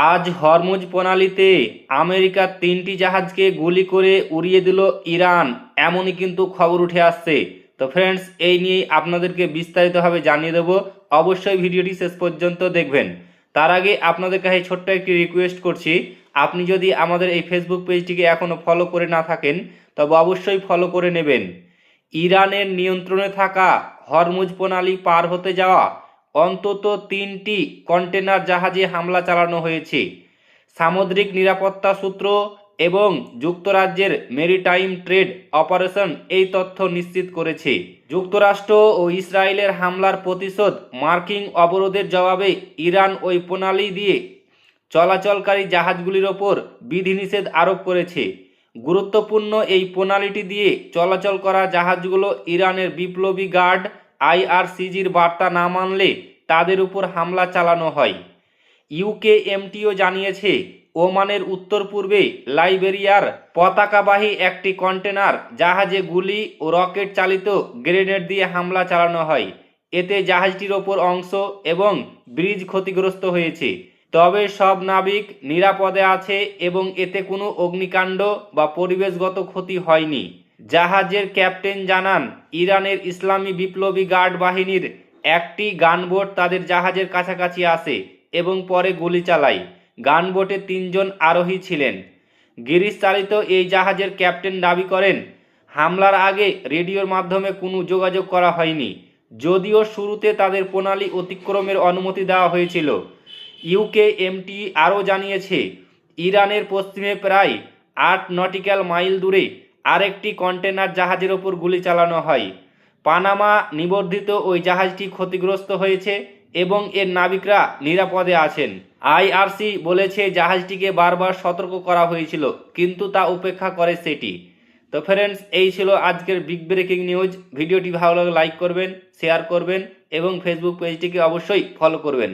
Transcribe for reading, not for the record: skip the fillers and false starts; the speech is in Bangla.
আজ হরমুজ প্রণালীতে আমেরিকার 3টি জাহাজকে গুলি করে উড়িয়ে দিল ইরান, এমনই কিন্তু খবর উঠে আসছে। তো ফ্রেন্ডস, এই নিয়েই আপনাদেরকে বিস্তারিতভাবে জানিয়ে দেবো। অবশ্যই ভিডিওটি শেষ পর্যন্ত দেখবেন। তার আগে আপনাদের কাছে ছোট্ট একটি রিকোয়েস্ট করছি, আপনি যদি আমাদের এই ফেসবুক পেজটিকে এখনও ফলো করে না থাকেন তবে অবশ্যই ফলো করে নেবেন। ইরানের নিয়ন্ত্রণে থাকা হরমুজ প্রণালী পার হতে যাওয়া অন্তত 3টি কন্টেনার জাহাজে হামলা চালানো হয়েছে। সামুদ্রিক নিরাপত্তা সূত্র এবং যুক্তরাজ্যের মেরিটাইম ট্রেড অপারেশন এই তথ্য নিশ্চিত করেছে। যুক্তরাষ্ট্র ও ইসরায়েলের হামলার প্রতিশোধ মার্কিন অবরোধের জবাবে ইরান ওই প্রণালী দিয়ে চলাচলকারী জাহাজগুলির ওপর বিধিনিষেধ আরোপ করেছে। গুরুত্বপূর্ণ এই প্রণালীটি দিয়ে চলাচল করা জাহাজগুলো ইরানের বিপ্লবী গার্ড আইআরসিজির বার্তা না মানলে তাদের উপর হামলা চালানো হয়। ইউকেএমটিও জানিয়েছে, ওমানের উত্তর পূর্বে লাইবেরিয়ার পতাকাবাহী একটি কন্টেনার জাহাজে গুলি ও রকেট চালিত গ্রেনেড দিয়ে হামলা চালানো হয়। এতে জাহাজটির ওপর অংশ এবং ব্রিজ ক্ষতিগ্রস্ত হয়েছে, তবে সব নাবিক নিরাপদে আছে এবং এতে কোনো অগ্নিকাণ্ড বা পরিবেশগত ক্ষতি হয়নি। জাহাজের ক্যাপ্টেন জানান, ইরানের ইসলামী বিপ্লবী গার্ড বাহিনীর একটি গানবোট তাদের জাহাজের কাছাকাছি আসে এবং পরে গুলি চালায়। গানবোটে 3জন আরোহী ছিলেন। গিরিশ চালিত এই জাহাজের ক্যাপ্টেন দাবি করেন, হামলার আগে রেডিওর মাধ্যমে কোনো যোগাযোগ করা হয়নি, যদিও শুরুতে তাদের প্রণালী অতিক্রমের অনুমতি দেওয়া হয়েছিল। ইউকেএমটি আরও জানিয়েছে, ইরানের পশ্চিমে প্রায় 8 নটিক্যাল মাইল দূরে আরেকটি কন্টেনার জাহাজের ওপর গুলি চালানো হয়। পানামা নিবর্ধিত ওই জাহাজটি ক্ষতিগ্রস্ত হয়েছে এবং এর নাবিকরা নিরাপদে আছেন। আইআরসি বলেছে, জাহাজটিকে বারবার সতর্ক করা হয়েছিল কিন্তু তা উপেক্ষা করে সেটি। তো ফ্রেন্ডস, এই ছিল আজকের বিগ ব্রেকিং নিউজ। ভিডিওটি ভালো লাগলে লাইক করবেন, শেয়ার করবেন এবং ফেসবুক পেজটিকে অবশ্যই ফলো করবেন।